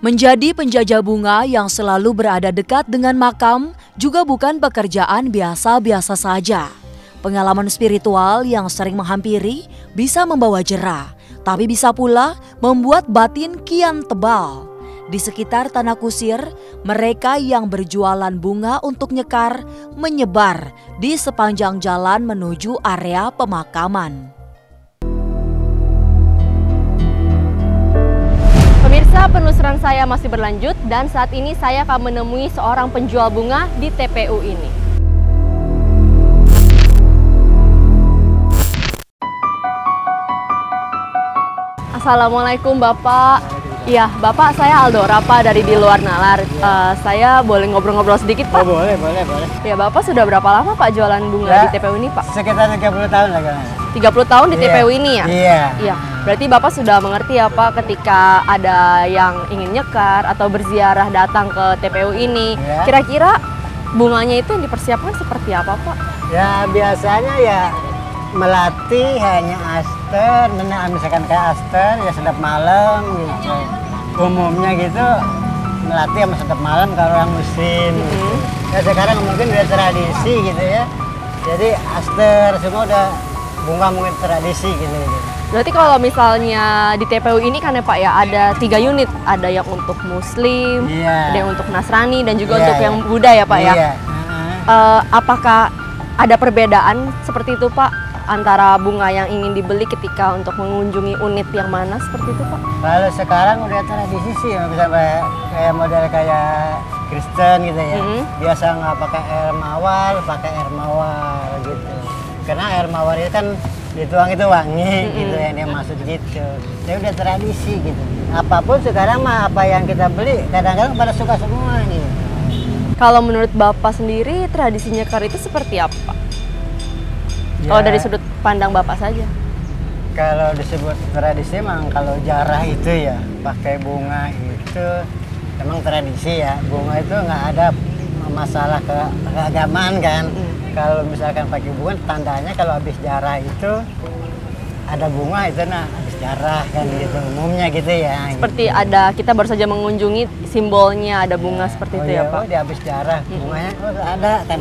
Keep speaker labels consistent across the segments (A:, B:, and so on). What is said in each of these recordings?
A: Menjadi penjajah bunga yang selalu berada dekat dengan makam juga bukan pekerjaan biasa-biasa saja. Pengalaman spiritual yang sering menghampiri bisa membawa jera, tapi bisa pula membuat batin kian tebal. Di sekitar Tanah Kusir, mereka yang berjualan bunga untuk nyekar menyebar di sepanjang jalan menuju area pemakaman.
B: Pemirsa, penelusuran saya masih berlanjut dan saat ini saya akan menemui seorang penjual bunga di TPU ini. Assalamualaikum Bapak. Iya, Bapak, saya Aldora Pak dari di luar Nalar. Saya boleh ngobrol-ngobrol sedikit Pak?
C: Oh, boleh.
B: Ya, Bapak sudah berapa lama Pak jualan bunga
C: Ya,
B: di TPU ini Pak?
C: Sekitar 30 tahun lah kan.
B: 30 tahun di
C: Iya.
B: TPU ini ya?
C: Iya.
B: Berarti Bapak sudah mengerti ya Pak ketika ada yang ingin nyekar atau berziarah datang ke TPU ini.
C: Iya.
B: Kira-kira bunganya itu yang dipersiapkan seperti apa Pak?
C: Ya biasanya ya melati hanya aster, misalkan kayak aster ya sedap malam gitu. Umumnya gitu melati sama sedap malam kalau orang musim. Gitu. Ya sekarang mungkin udah tradisi gitu ya. Jadi aster semua udah bunga mungkin tradisi gitu.
B: Berarti kalau misalnya di TPU ini kan ya Pak ya ada 3 unit, ada yang untuk Muslim,
C: Iya.
B: ada yang untuk Nasrani dan juga
C: Iya,
B: untuk
C: iya.
B: yang Buddha ya Pak ya.
C: Iya.
B: Apakah ada perbedaan seperti itu Pak antara bunga yang ingin dibeli ketika untuk mengunjungi unit yang mana seperti itu Pak?
C: Kalau sekarang udah tradisi sih, bisa kayak model kayak Kristen gitu ya. Biasa nggak pakai air mawar gitu. Karena air mawar itu kan dituang itu wangi gitu yang dia maksud gitu. Ya udah tradisi gitu. Apapun sekarang mah apa yang kita beli kadang-kadang pada suka semua gitu.
B: Kalau menurut Bapak sendiri tradisi nyekar itu seperti apa Pak?
C: Ya,
B: Kalau dari sudut pandang Bapak saja.
C: kalau disebut tradisi emang kalau jarah itu ya pakai bunga itu emang tradisi ya. Bunga itu nggak ada masalah keagamaan kan. Kalau misalkan pakai bunga tandanya kalau habis jarah itu ada bunga itu habis jarah kan gitu umumnya gitu ya.
B: Seperti ada kita baru saja mengunjungi simbolnya ada bunga seperti itu ya Pak.
C: Di habis jarah bunganya ada kan.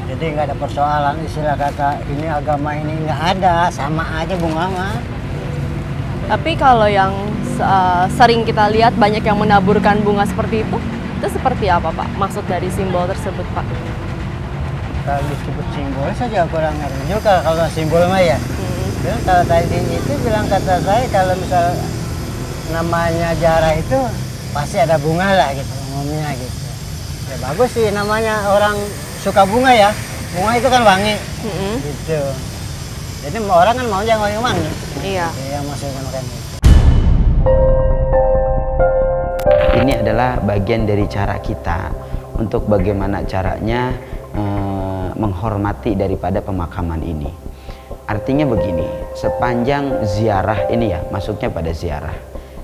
C: Jadi nggak ada persoalan istilah kata ini agama ini nggak ada, sama aja bunga mah.
B: Tapi kalau yang sering kita lihat banyak yang menaburkan bunga seperti itu seperti apa Pak? Maksud dari simbol tersebut Pak?
C: Kalau disebut simbol saja kurang ngerti juga kalau simbol mah ya. Kalau tadi itu bilang kata saya kalau misal namanya jarah itu pasti ada bunga lah gitu umumnya gitu. Ya bagus sih namanya orang suka bunga ya. Bunga itu kan wangi gitu. Jadi orang kan mau yang wangi-wangi.
B: Iya.
C: Yang maksudnya makan itu.
D: Ini adalah bagian dari cara kita untuk bagaimana caranya menghormati daripada pemakaman ini. Artinya begini, sepanjang ziarah ini ya, masuknya pada ziarah.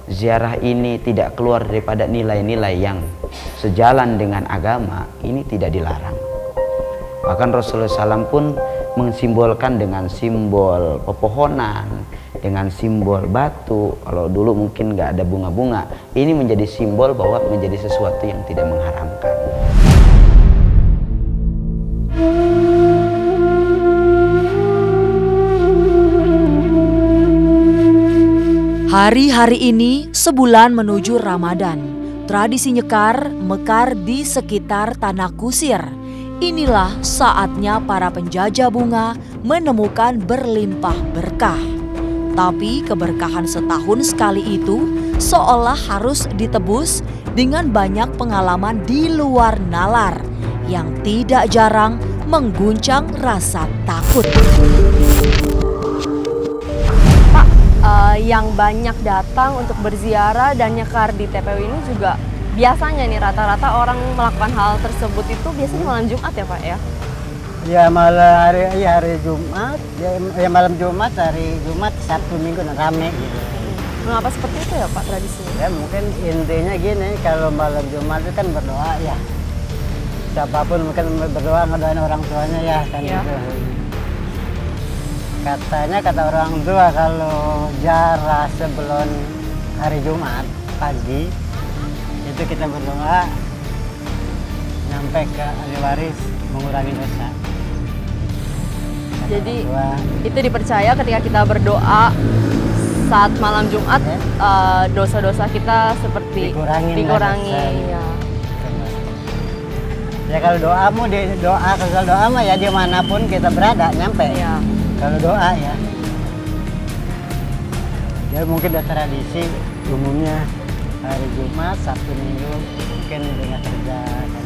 D: Ziarah ini tidak keluar daripada nilai-nilai yang sejalan dengan agama, ini tidak dilarang. Bahkan Rasulullah SAW pun mensimbolkan dengan simbol pepohonan, dengan simbol batu. Kalau dulu mungkin nggak ada bunga-bunga, ini menjadi simbol bahwa menjadi sesuatu yang tidak mengharamkan.
A: Hari-hari ini sebulan menuju Ramadan. Tradisi nyekar mekar di sekitar Tanah Kusir. Inilah saatnya para penjajah bunga menemukan berlimpah berkah. Tapi keberkahan setahun sekali itu seolah harus ditebus dengan banyak pengalaman di luar nalar yang tidak jarang mengguncang rasa takut.
B: Yang banyak datang untuk berziarah dan nyekar di TPU ini juga biasanya nih rata-rata orang melakukan hal tersebut itu biasanya malam Jumat ya Pak ya?
C: Ya malam hari Jumat, ya malam Jumat, hari Jumat, Sabtu Minggu rame gitu.
B: Mengapa seperti itu ya Pak tradisinya?
C: Ya mungkin intinya gini, kalau malam Jumat itu kan berdoa ya. Siapapun mungkin berdoa ngedoain orang tuanya ya kan gitu. Katanya kata orang tua kalau jarah sebelum hari Jumat pagi itu kita berdoa nyampe ke ahli waris mengurangi dosa.
B: Jadi itu dipercaya ketika kita berdoa saat malam Jumat, dosa-dosa kita seperti dikurangi. Ya.
C: Ya kalau doamu kalau doa mah ya dimanapun kita berada nyampe.
B: Ya.
C: Kalau doa ya. Ya mungkin udah tradisi umumnya hari Jumat, Sabtu Minggu mungkin dengan kerja kan.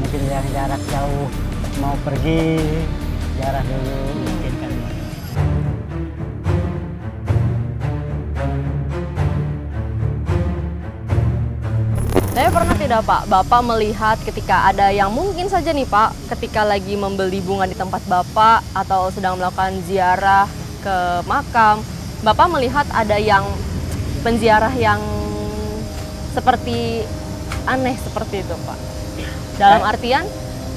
C: Mungkin yang jarak jauh mau pergi jarak dulu mungkin kan.
B: Saya pernah tidak Pak, Bapak melihat ketika ada yang mungkin saja nih Pak, ketika lagi membeli bunga di tempat Bapak atau sedang melakukan ziarah ke makam, Bapak melihat ada yang penziarah yang seperti aneh seperti itu Pak? Dalam artian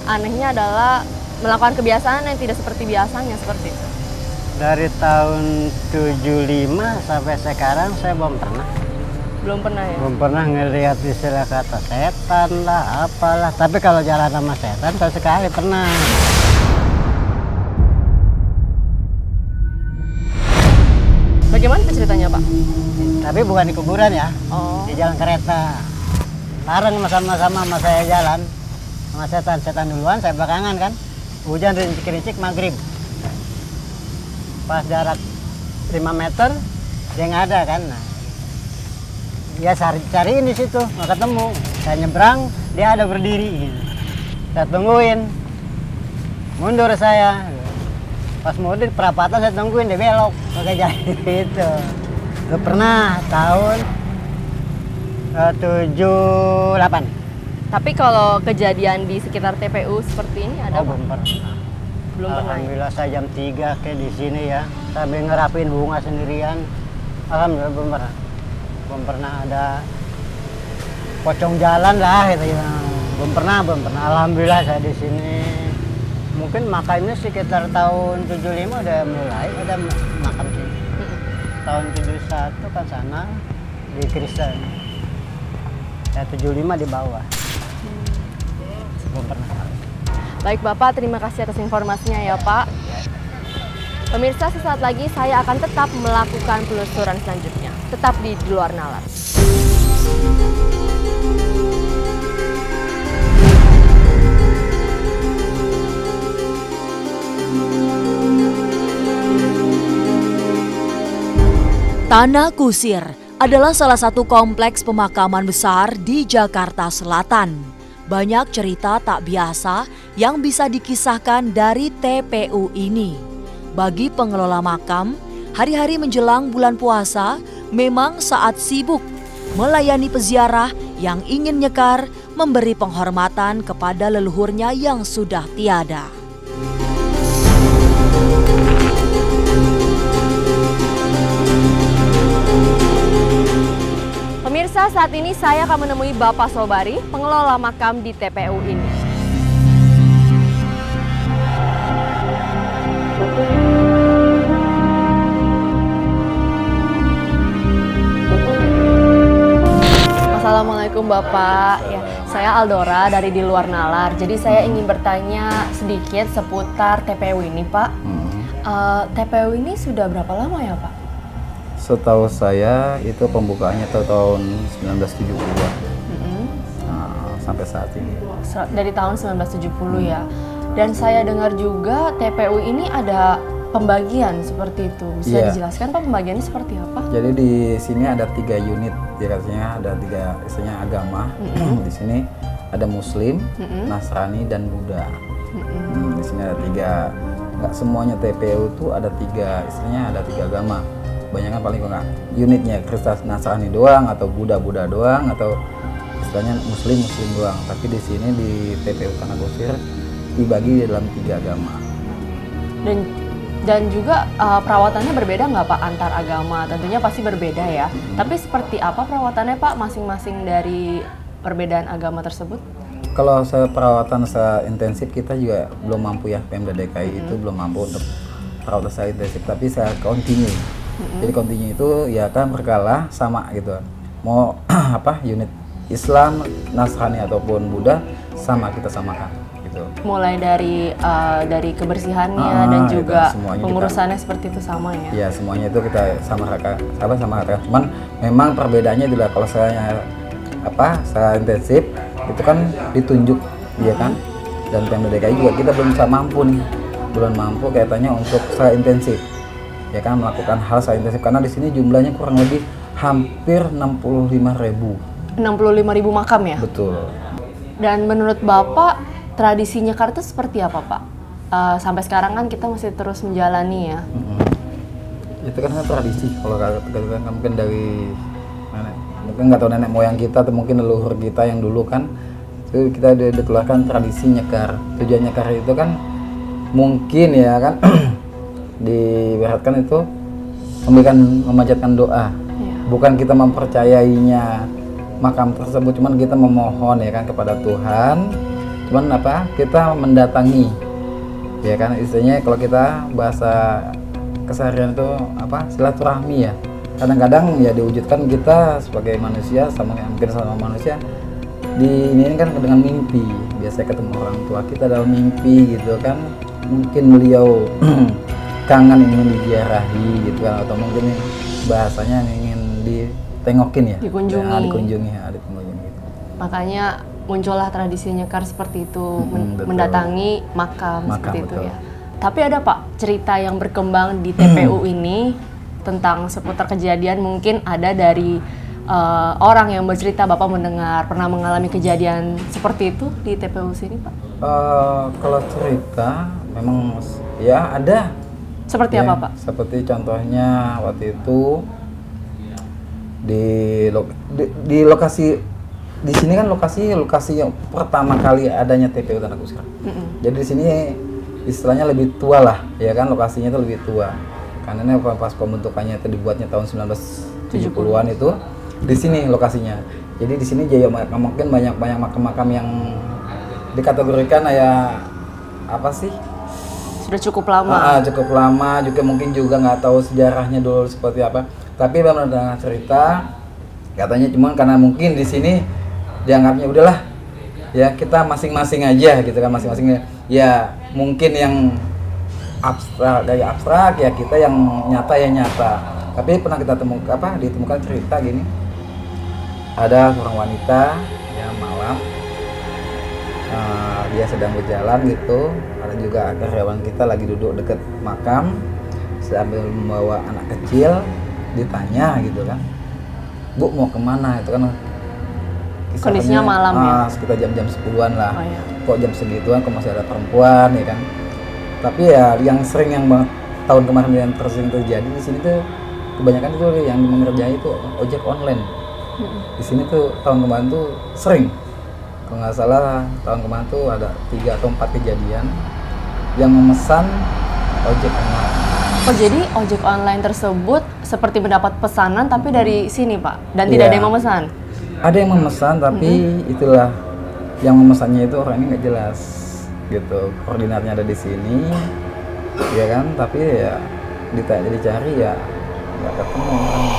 B: anehnya adalah melakukan kebiasaan yang tidak seperti biasanya seperti itu.
C: Dari tahun 75 sampai sekarang saya belum pernah.
B: Belum pernah ya?
C: Belum pernah ngelihat istilah kata setan lah, apalah. Tapi kalau jalan sama setan, sekali pernah.
B: Bagaimana ceritanya Pak?
C: Tapi bukan di kuburan ya,
B: Oh.
C: di jalan kereta. Bareng sama-sama sama saya jalan. Sama setan duluan, saya belakangan kan. Hujan rincik-rincik maghrib. Pas jarak 5 meter, dia nggak ada kan. Nah, dia cariin di situ, nggak ketemu. Saya nyebrang, dia ada berdiri. Gitu. Saya tungguin, mundur saya. Pas mundur di perapatan saya tungguin, dia belok pakai jalan gitu. Itu pernah tahun 78.
B: Tapi kalau kejadian di sekitar TPU seperti ini ada Pak?
C: Belum pernah.
B: Belum pernah.
C: Alhamdulillah saya jam 3 kayak di sini ya, sambil ngerapin bunga sendirian. Alhamdulillah belum pernah. Belum pernah ada pocong jalan lah gitu ya. Belum pernah. Alhamdulillah saya di sini. Mungkin makamnya sekitar tahun 75 udah mulai ada makam sini. Tahun 71 kan sana di Kristen. Ya 75 di bawah. Belum pernah.
B: Baik Bapak, terima kasih atas informasinya ya Pak. Pemirsa, sesaat lagi saya akan tetap melakukan penelusuran selanjutnya. Tetap di luar nalar.
A: Tanah Kusir adalah salah satu kompleks pemakaman besar di Jakarta Selatan. Banyak cerita tak biasa yang bisa dikisahkan dari TPU ini. Bagi pengelola makam, hari-hari menjelang bulan puasa memang saat sibuk melayani peziarah yang ingin nyekar, memberi penghormatan kepada leluhurnya yang sudah tiada.
B: Pemirsa, saat ini saya akan menemui Bapak Sobari, pengelola makam di TPU ini. Assalamualaikum Bapak. Ya, saya Aldora dari di luar nalar. Jadi saya ingin bertanya sedikit seputar TPU ini, Pak. TPU ini sudah berapa lama ya, Pak?
E: Setahu saya itu pembukaannya tahun 1970-an. Nah, sampai saat ini.
B: Dari tahun 1970 ya. Dan saya dengar juga TPU ini ada pembagian seperti itu. Bisa dijelaskan Pak pembagiannya seperti apa?
E: Jadi di sini ada 3 unit, rasanya ada 3 istilahnya agama. Di sini ada Muslim, Nasrani dan Buddha. Di sini ada 3. Nggak semuanya TPU itu ada 3, istilahnya ada 3 agama. Banyak kan paling enggak unitnya Kristen Nasrani doang atau Buddha doang atau istilahnya Muslim doang. Tapi di sini di TPU Tanah Kusir dibagi dalam 3 agama.
B: Dan juga perawatannya berbeda nggak Pak antar agama? Tentunya pasti berbeda ya. Tapi seperti apa perawatannya Pak masing-masing dari perbedaan agama tersebut?
E: Kalau perawatan seintensif kita juga belum mampu ya, Pemda DKI itu belum mampu untuk perawatan secara intensif, tapi saya continue. Jadi continue itu ya kan berkala sama gitu. Mau apa unit Islam, Nasrani ataupun Buddha sama kita samakan gitu.
B: Mulai dari kebersihannya dan juga pengurusannya seperti itu sama ya?
E: Ya, semuanya itu kita sama rata. Cuman memang perbedaannya adalah kalau saya secara intensif itu kan ditunjuk, ya kan, dan Pemda DKI juga kita belum mampu kaitannya untuk secara intensif, ya kan, melakukan hal secara intensif karena di sini jumlahnya kurang lebih hampir 65.000
B: makam ya?
E: Betul.
B: Dan menurut Bapak tradisi nyekar itu seperti apa, Pak? Sampai sekarang kan kita masih terus menjalani ya.
E: Itu kan tradisi, kalau kata mungkin dari mungkin nggak tahu nenek moyang kita atau mungkin leluhur kita yang dulu kan itu kita dikeluarkan tradisi nyekar. Tujuan nyekar itu kan mungkin ya kan diibaratkan itu memanjatkan doa, bukan kita mempercayainya makam tersebut, cuman kita memohon ya kan kepada Tuhan, cuman kita mendatangi, ya kan, istilahnya kalau kita bahasa keseharian itu silaturahmi ya. Kadang-kadang ya diwujudkan kita sebagai manusia sama manusia ini kan dengan mimpi, biasanya ketemu orang tua kita dalam mimpi gitu kan, mungkin beliau kangen ingin diziarahi gitu kan, atau mungkin bahasanya ingin ditengokin ya, dikunjungi gitu.
B: Makanya muncullah tradisi nyekar seperti itu, mendatangi makam seperti itu ya. Tapi ada Pak cerita yang berkembang di TPU ini tentang seputar kejadian, mungkin ada dari orang yang bercerita Bapak mendengar pernah mengalami kejadian seperti itu di TPU sini, Pak?
E: Kalau cerita memang ya ada.
B: Seperti
E: ya,
B: apa, Pak?
E: Seperti contohnya waktu itu di lokasi di sini kan lokasi yang pertama kali adanya TPU Tanah Kusir. Jadi di sini istilahnya lebih tua lah, ya kan, lokasinya itu lebih tua. Karena ini pas pembentukannya itu dibuatnya tahun 1970-an itu. Di sini lokasinya. Jadi di sini mungkin banyak makam-makam yang dikategorikan ya
B: sudah cukup lama.
E: Cukup lama, juga mungkin juga nggak tahu sejarahnya dulu seperti apa. Tapi memang ada cerita katanya, cuman karena mungkin di sini dianggapnya udahlah ya kita masing-masing aja gitu kan, masing-masing ya, mungkin yang abstrak ya, kita yang nyata ya nyata. Tapi pernah kita ditemukan cerita gini. Ada seorang wanita yang malam dia sedang berjalan gitu, ada juga karyawan kita lagi duduk dekat makam sambil membawa anak kecil, ditanya gitu kan, Bu mau kemana, itu kan
B: kondisinya malam ya,
E: sekitar jam-jam 10-an lah.
B: Oh, iya.
E: Kok jam segituan kok masih ada perempuan ya kan. Tapi ya yang tahun kemarin yang sering terjadi di sini tuh kebanyakan itu yang mengerjai itu ojek online. Di sini tuh tahun kemarin tuh sering, kalau nggak salah tahun kemarin tuh ada 3 atau 4 kejadian yang memesan ojek online. Oh, jadi ojek online tersebut seperti mendapat pesanan tapi dari sini, Pak, dan tidak ada yang memesan? Ada yang memesan, tapi itulah yang memesannya itu orangnya nggak jelas gitu, koordinatnya ada di sini ya kan, tapi ya dicari ya nggak ketemu orangnya.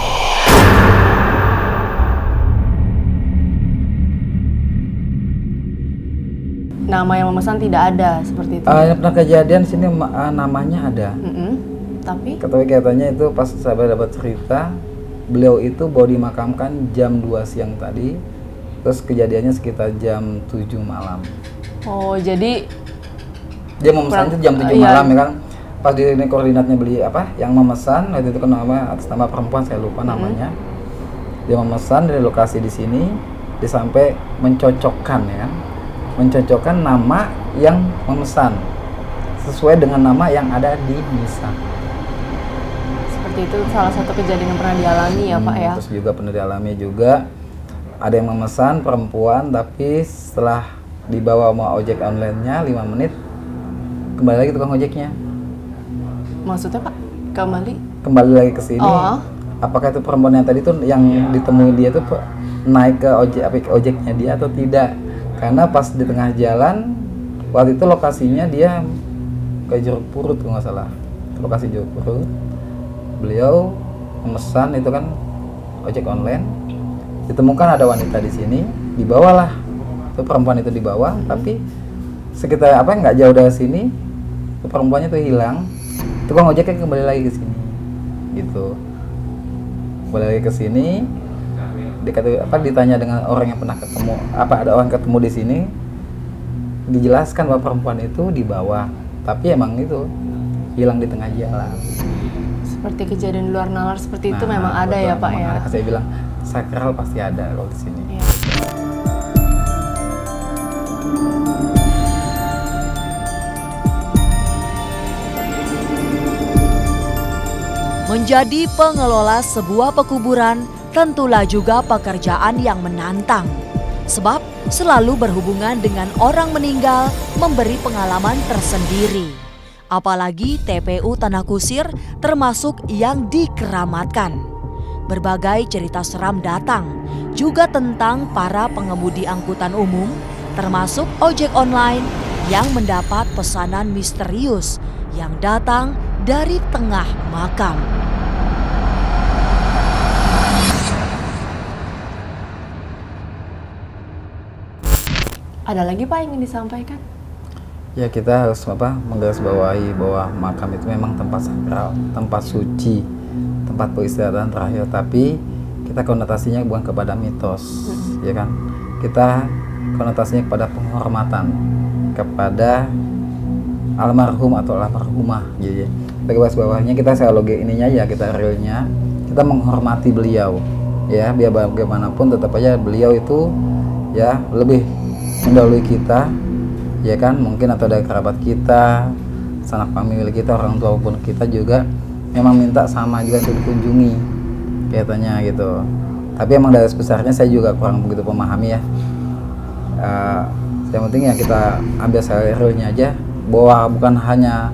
B: Nama yang memesan tidak ada seperti itu?
E: Pernah kejadian sini namanya ada.
B: Tapi
E: katanya itu pas saya dapat cerita, beliau itu baru dimakamkan jam 2 siang tadi, terus kejadiannya sekitar jam 7 malam.
B: Oh, jadi
E: dia memesan itu jam 7 malam ya kan. Pas di ini koordinatnya beli yang memesan waktu itu kan atas nama perempuan, saya lupa namanya. Dia memesan dari lokasi di sini, dia sampai mencocokkan ya, mencocokkan nama yang memesan sesuai dengan nama yang ada di misa. Seperti itu salah satu kejadian yang pernah dialami ya, Pak ya. Terus juga pernah dialami juga ada yang memesan perempuan, tapi setelah dibawa sama ojek online-nya 5 menit kembali lagi tukang ojeknya. Maksudnya, Pak? Kembali lagi ke sini. Apakah itu perempuan yang tadi tuh yang ditemui dia tuh naik ke ojeknya dia atau tidak? Karena pas di tengah jalan waktu itu lokasinya dia ke Jeruk Purut kalau nggak salah, lokasi Jeruk Purut. Beliau memesan itu kan ojek online, ditemukan ada wanita di sini dibawalah tuh perempuan itu dibawa, tapi sekitar nggak jauh dari sini tuh perempuannya tuh hilang. Tukang ojeknya kembali lagi ke sini gitu, kembali lagi ke sini, ditanya dengan orang yang pernah ketemu, ada orang ketemu di sini, dijelaskan bahwa perempuan itu dibawa, tapi emang itu hilang di tengah jalan.
B: Seperti kejadian di luar nalar seperti itu memang ada
E: betul,
B: ya Pak ya.
E: ada. Saya bilang sakral pasti ada kalau di sini.
B: Iya.
A: Menjadi pengelola sebuah pekuburan tentulah juga pekerjaan yang menantang. Sebab selalu berhubungan dengan orang meninggal memberi pengalaman tersendiri. Apalagi TPU Tanah Kusir termasuk yang dikeramatkan. Berbagai cerita seram datang, juga tentang para pengemudi angkutan umum, termasuk ojek online yang mendapat pesanan misterius yang datang dari tengah makam.
B: Ada lagi Pak yang ingin disampaikan?
E: Ya, kita harus menggarisbawahi bahwa makam itu memang tempat sakral, tempat suci, tempat peristirahatan terakhir, tapi kita konotasinya bukan kepada mitos, ya kan? Kita konotasinya kepada penghormatan kepada almarhum atau almarhumah, gitu ya. Garis bawahnya kita selalu ininya ya, kita realnya kita menghormati beliau, ya, biar bagaimanapun tetap aja beliau itu ya lebih mendahului kita, ya kan, mungkin atau dari kerabat kita, sanak famili kita, orang tua pun kita juga memang minta sama juga untuk dikunjungi kelihatannya gitu. Tapi emang dari besarnya saya juga kurang begitu memahami ya. Yang penting ya kita ambil realnya aja, bahwa bukan hanya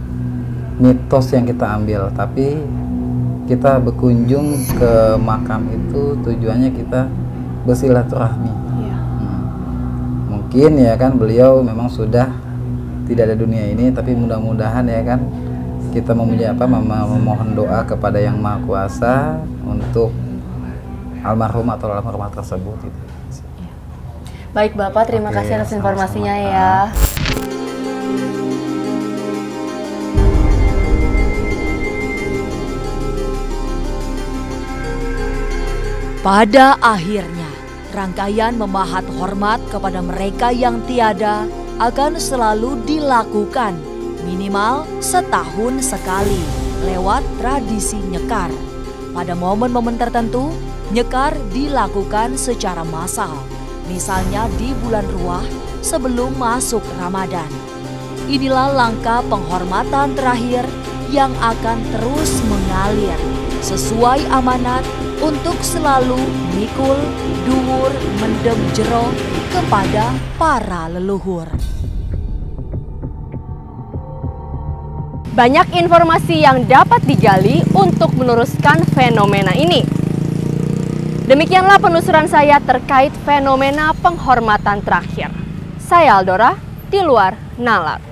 E: mitos yang kita ambil, tapi kita berkunjung ke makam itu tujuannya kita bersilaturahmi. Mungkin ya kan beliau memang sudah tidak ada dunia ini, tapi mudah-mudahan ya kan kita memohon doa kepada Yang Maha Kuasa untuk almarhum atau almarhumah tersebut gitu.
B: Baik Bapak, terima kasih atas informasinya ya.
A: Pada akhirnya rangkaian memahat hormat kepada mereka yang tiada akan selalu dilakukan minimal setahun sekali lewat tradisi nyekar. Pada momen-momen tertentu, nyekar dilakukan secara massal, misalnya di bulan Ruah sebelum masuk Ramadan. Inilah langkah penghormatan terakhir yang akan terus mengalir sesuai amanat untuk selalu mikul, dhuwur, mendem jero kepada para leluhur.
B: Banyak informasi yang dapat digali untuk meluruskan fenomena ini. Demikianlah penelusuran saya terkait fenomena penghormatan terakhir. Saya Aldora, di luar nalar.